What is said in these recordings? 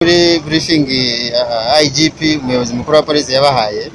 Muri briefing IGP umuyobozi mukuru wa polisi yabahaye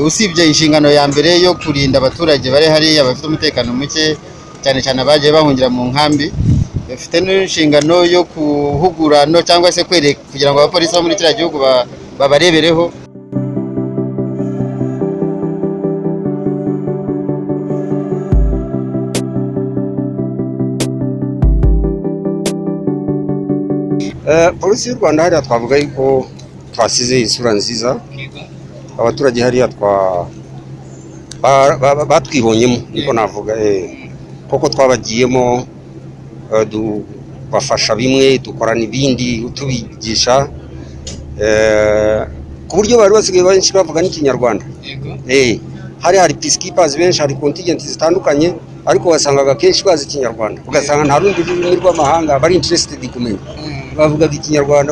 usibye inshingano ya mbere yo kurinda abaturage bari hariya bafite umutekano muke cyane cyane abaje bahungira mu nkambi, bafite n'inshingano yo kuhugura no cyangwa se kwereka kugira ngo abapolisi bo muri kiriya gihugu babarebereho. Polisi y'u Rwanda hariya twavuga yuko twasize isura nziza, abaturage hariya batwibonyemo niko navuga, koko twabagiyemo bafasha bimwe dukorana ibindi tubigisha ku buryo bari basigaye benshi bavuga n'ikinyarwanda. Hari peacekeepers benshi, hari contingent zitandukanye, ariko wasangaga kenshi bazi ikinyarwanda, ugasanga nta rundi rurimi rw'amahanga bari interested kumenya, bavugaga ikinyarwanda.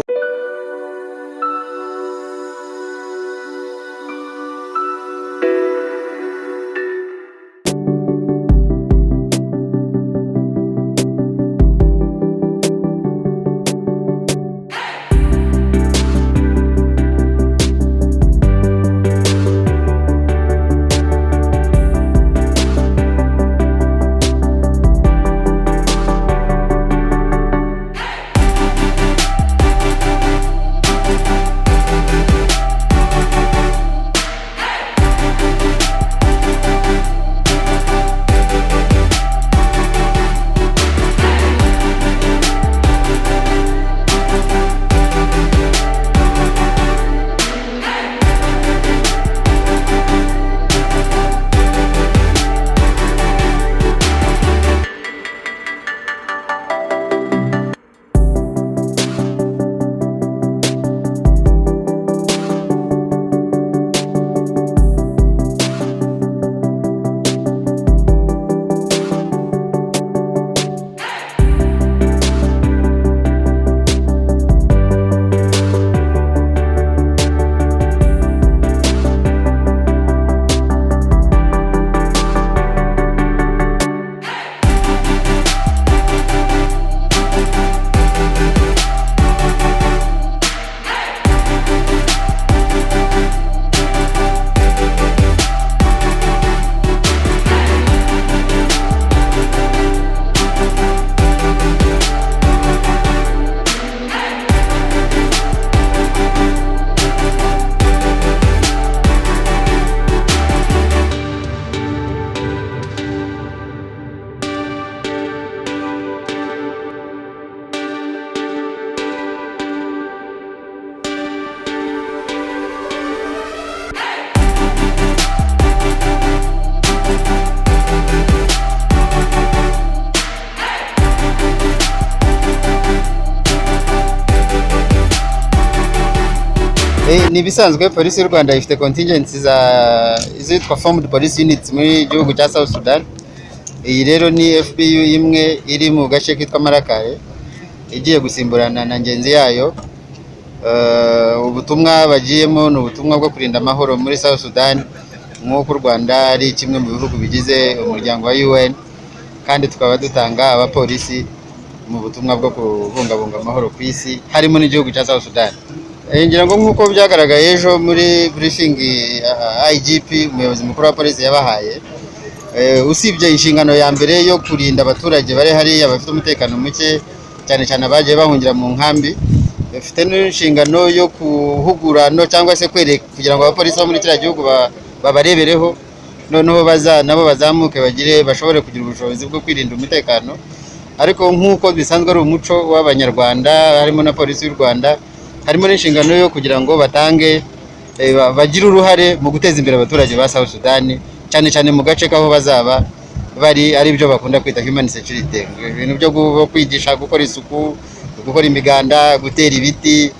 Ni bisanzwe polisi y'u Rwanda ifite contingents izitwa formed police units muri gihugu cya South Sudan. Iyi rero ni FPU imwe iri mu gace kitwa Malakal, igiye gusimburana na ngenzi yayo. Ubutumwa bagiyemo ni ubutumwa bwo kurinda amahoro muri South Sudan, nk'uko u Rwanda ari kimwe mu bihugu bigize umuryango wa UN, kandi tukaba dutanga abapolisi mu butumwa bwo kubungabunga amahoro ku isi harimo n'igihugu cya South Sudan. Ngira ngo nk'uko byagaragaye ejo muri briefing IGP umuyobozi mukuru wa polisi yabahaye, usibye inshingano ya mbere yo kurinda abaturage bari hariya bafite umutekano muke cyane cyane abaje bahungira mu nkambi, bafite n'inshingano yo kuhugura no cyangwa se kwereka kugira ngo abapolisi bo muri kiriya gihugu babarebereho, noneho nabo bazamuke bashobore kugira ubushobozi bwo kwirinda umutekano. Ariko nk'uko bisanzwe ari umuco w'Abanyarwanda, harimo na polisi y'u Rwanda, harimo n'inshingano yo kugira ngo bagire uruhare mu guteza imbere abaturage ba South Sudan, cyane cyane mu gace kaho bazaba bari, ari byo bakunda kwita human security, ibintu byo kwigisha gukora isuku, gukora imiganda, gutera ibiti,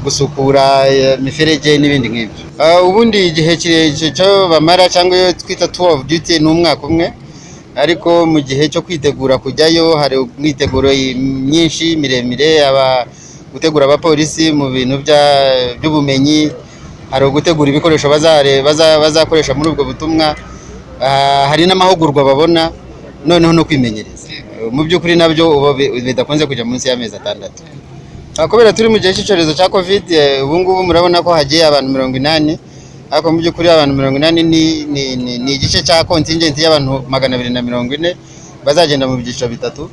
gusukura imiferege n'ibindi nk'ibyo. Ubundi igihe kirekire cyo bamara cyangwa iyo twita tour of duty ni umwaka umwe, ariko mu gihe cyo kwitegura kujyayo hari imyiteguro myinshi miremire, gutegura abapolisi mu bintu by'ubumenyi, hari gutegura ibikoresho bazakoresha muri ubwo butumwa, hari n'amahugurwa babona, noneho no kwimenyereza. Mu by'ukuri nabyo bidakunze kujya munsi y'amezi 6. kubera turi mu gihe cy'icyorezo cya covid ubu ngubu murabona ko hagiye abantu 80, ariko mu by'ukuri abantu 80 ni igice cya contingent y'abantu 240 bazagenda mu byiciro bitatu.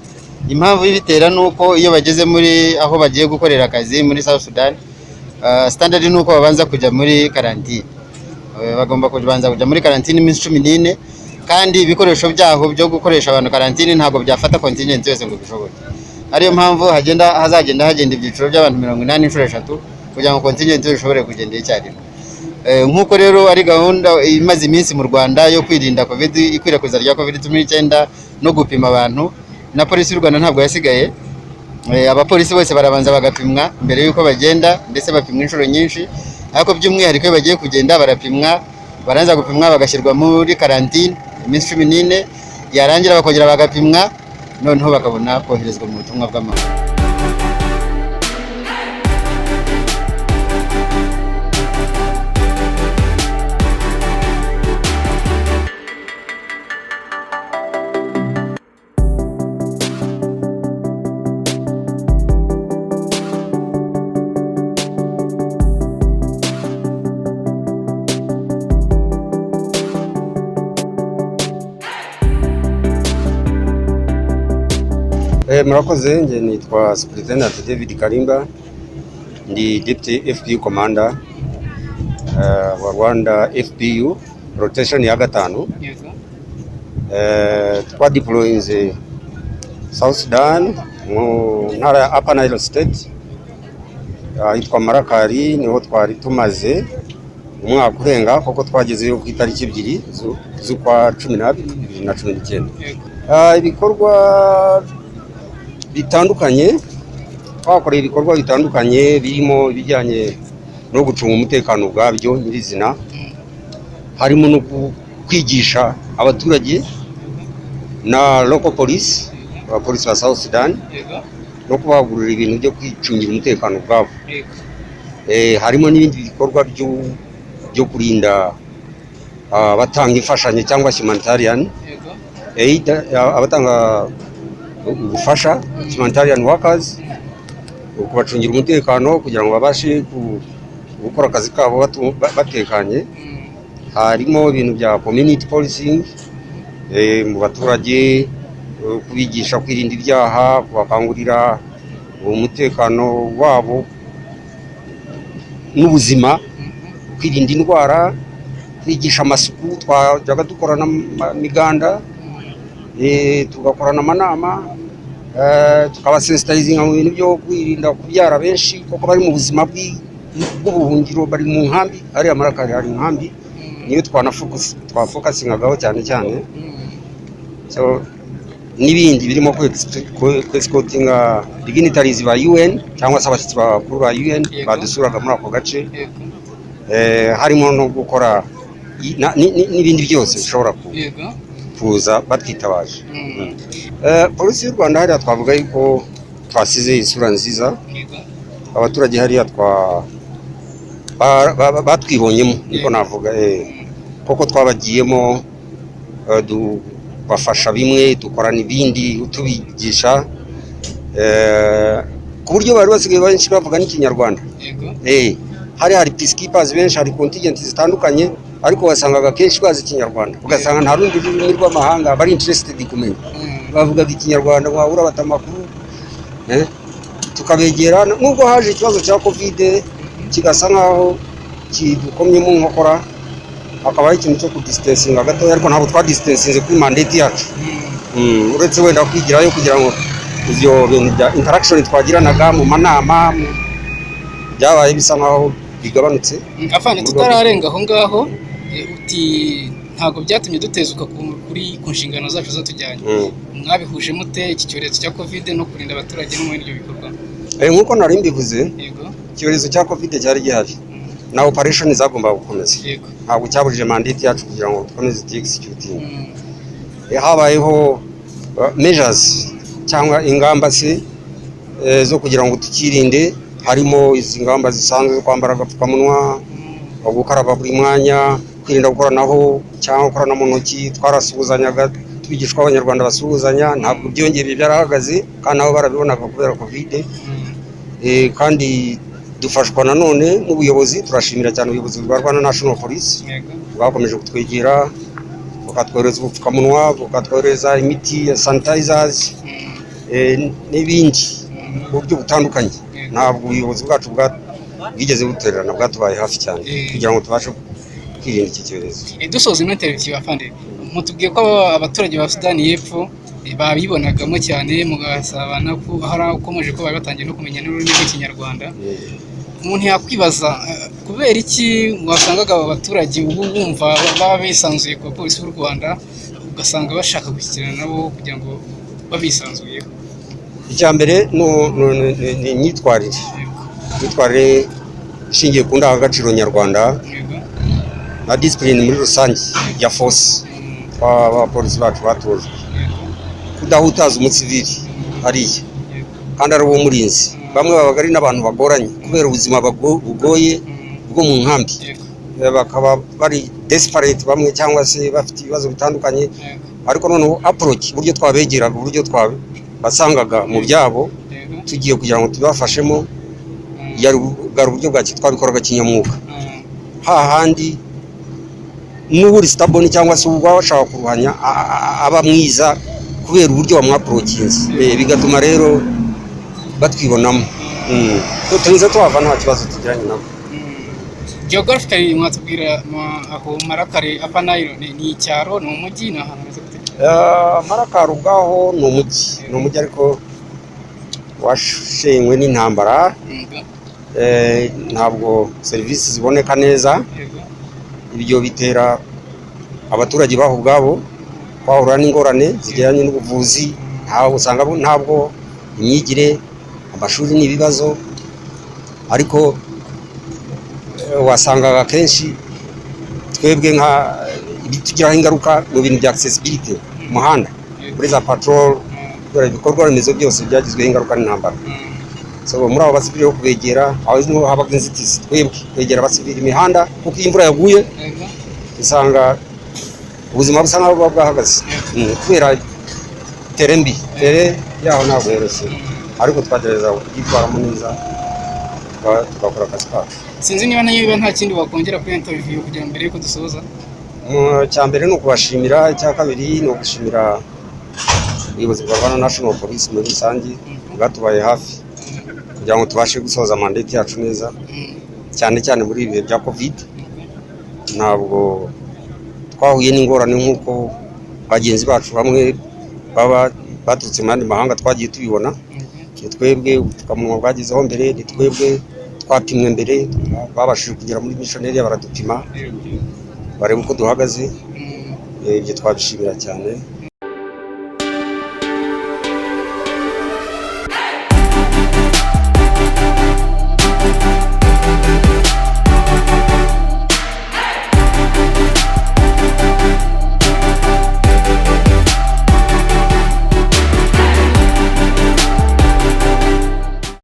Impamvu y'ibitera nuko iyo bageze muri aho bagiye gukorera akazi muri South Sudan, standard nuko babanza kujya muri karantine. Bagomba kubanza kujya muri karantine iminsi 14, kandi ibikoresho byaho byo gukoresha abantu karantine ntabwo byafata contingent yose ngo bishoboke. Ariyo mpamvu hazagenda ibyiciro by'abantu 80 inshuro 3 kugira ngo contingent ishobore kugenda icyarimwe. Nkuko rero ari gahunda imaze iminsi mu Rwanda yo kwirinda covid, ikwirakwiza rya covid-19 no gupima abantu, na polisi y'u Rwanda ntabwo yasigaye. Abapolisi bose barabanza bagapimwa mbere yuko bagenda, ndetse bapimwa inshuro nyinshi, ariko by'umwihariko iyo bagiye kugenda barapimwa, baranza gupimwa bagashyirwa muri karantine iminsi 14, yarangira bakongera bagapimwa, noneho bakabona koherezwa mu butumwa bw'amahoro. Murakoze, nge nitwa Superintendent David Karimba, ndi Deputy FPU Commander wa Rwanda FPU rotation ya Gatatu. Twadeployinze South Sudan mu ntara ya Upper Nile State, yitwa Malakal, niho twari tumaze umwaka urenga, kuko twagezeyo ku itariki 2 z'ukwa 12 2019. Ibikorwa bitandukanye, twakoreye ibikorwa bitandukanye birimo ibijyanye no gucunga umutekano bwabyo nyirizina, harimo no kwigisha abaturage na local police, abapolisi ba South Sudan, no kubahugurira ibintu byo kwicungira umutekano bwabo. Harimo n'ibindi bikorwa byo kurinda abatanga imfashanyo cyangwa humanitarian aid, abatanga ubufasha humanitarian workers, kubacungira umutekano kugira ngo babashe gukora akazi kabo batekanye. Harimo ibintu bya community policing mu baturage, kubigisha kwirinda ibyaha, kubakangurira umutekano wabo n'ubuzima, kwirinda indwara, kwigisha amasuku. Twajyaga dukorana n'imiganda, tugakorana amanama, tukabasensitizinga mu bintu byo kwirinda kubyara benshi, kuko bari mu buzima bw'ubuhungiro, bari mu nkambi. Ariya Malakal hari inkambi, niyo twafocusingagaho cyane. So n'ibindi birimo kwescotinga dignitaries ba UN cyangwa se abashyitsi bakuru ba UN badusuraga muri ako gace. Harimo no gukora n'ibindi byose bishobora kuza batwitabaje. Polisi y'u Rwanda hariya twavuga yuko twasize isura nziza, abaturage hariya batwibonyemo, niko navuga, kuko twabagiyemo, bafasha bimwe, dukorana ibindi, tubigisha, ku buryo bari basigaye benshi bavuga n'ikinyarwanda. Hari peacekeepers benshi, hari contingent zitandukanye, ariko wasangaga kenshi bazi ikinyarwanda, ugasanga nta rundi rurimi rw'amahanga bari interested kumenya, bavugaga ikinyarwanda, wabura batamakuru. Tukabegera, nubwo haje ikibazo cya covid kigasa nkaho kidukomye mu nkokora, akabaye ikintu cyo kudistancinga gato, ariko ntabwo twadistancinze kuri mandate yacu, uretse wenda kwigirayo kugira ngo ibyo bintu bya interaction twagiranaga mu manama byabaye bisa nkaho bigabanutse. Afande, tutararenga aho ngaho, uti ntabwo byatumye dutezuka kuri ku nshingano zacu zo tujyanye. Mwabihuje mute iki cyorezo cya covid no kurinda abaturage no muri ibyo bikorwa? Nkuko nari mbivuze, icyorezo cya covid cyari gihari na operation zagomba gukomeza, ntabwo cyabujije mandate yacu kugira ngo dukomeze executing. Habayeho measures cyangwa ingamba se zo kugira ngo tukirinde, harimo izi ngamba zisanzwe zo kwambara agapfukamunwa, gukaraba buri mwanya, kwirinda gukoranaho cyangwa gukorana mu ntoki. Twarasuhuzanyaga, twigishwa abanyarwanda basuhuzanya, ntabwo byongeye byarahagaze, kandi nabo barabibonaga kubera covid. kandi dufashwa nanone n'ubuyobozi. Turashimira cyane ubuyobozi bwa Rwanda National Police bwakomeje kutwegera, bukatwohereza ubupfukamunwa, bukatwohereza imiti ya sanitizers n'ibindi mu buryo butandukanye. Ntabwo ubuyobozi bwacu bwigeze butererana, bwatubaye hafi cyane kugira ngo tubashe kwirinda iki cyorezo. Dusoza ino interview afande, mutubwiye ko abaturage ba Sudani y'Epfo babibonagamo cyane, mugasabana ko hari ukomeje ko bari batangiye no kumenya n'ururimi rw'ikinyarwanda. Umuntu yakwibaza kubera iki wasangaga aba baturage ubu bumva baba bisanzuye ku bapolisi b'u Rwanda, ugasanga bashaka gushyikirana nabo kugira ngo babisanzuyeho? Icya mbere ni imyitwarire ishingiye ku ndangagaciro nyarwanda na discipline muri rusange ya force abapolisi bacu batojwe kudahutaza umusivili hariya, kandi ari uwo murinzi. Bamwe babaga ari n'abantu bagoranye kubera ubuzima bugoye bwo mu nkambi, bakaba bari desperate bamwe cyangwa se bafite ibibazo bitandukanye, ariko noneho approach uburyo twabegeraga, uburyo basangaga mu byabo tugiye kugira ngo tubafashemo, yari uburyo twabikoraga kinyamwuga. Hahandi n'uburi stabone cyangwa se ubwo bashaka kuruhanya aba mwiza kubera uburyo bamwaprokinze, bigatuma rero batwibonamo. Turinze tuhava nta kibazo tugiranye nabo. Geographically mwatubwira aho Malakal apa Nile ni icyaro, ni umujyi, ni ahantu heza gute? Malakal ubwaho ni umujyi ariko washenywe n'intambara, ntabwo serivisi ziboneka neza. Ibyo bitera abaturage baho ubwabo bahura n'ingorane zijyanye n'ubuvuzi, usanga ntabwo imyigire, amashuri ni ibibazo, ariko wasangaga kenshi twebwe bitugiraho ingaruka mu bintu bya accessibility umuhanda, muri za patrol, ibikorwa remezo byose byagizweho ingaruka n'intambara. So muri abo basivili ho kubegera, aho habaga inzitizi, twebwe kwegera abasivili imihanda, kuko iyo imvura yaguye usanga ubuzima busa nkaho buba bwahagaze kubera terembi yaho ntabwo yoroshye, ariko twagereza kuyitwaramo neza tugakora akazi kacu. Sinzi niba nta kindi wakongera kuri interview kugira mbere yuko dusoza. Cya mbere ni ukubashimira, icya kabiri ni ugushimira ubuyobozi bwa Rwanda National Police muri rusange bwatubaye hafi kugira ngo tubashe gusoza mandate yacu neza, cyane cyane muri ibihe bya covid. Ntabwo twahuye n'ingorane nk'uko bagenzi bacu bamwe baba baturutse mu yandi mahanga twagiye tubibona. Twebwe ubupfukamunwa bwagezeho mbere, ni twebwe twapimwe mbere, babashije kugera muri missionnaire baradupima bareba uko duhagaze. Ibyo twabishimira cyane.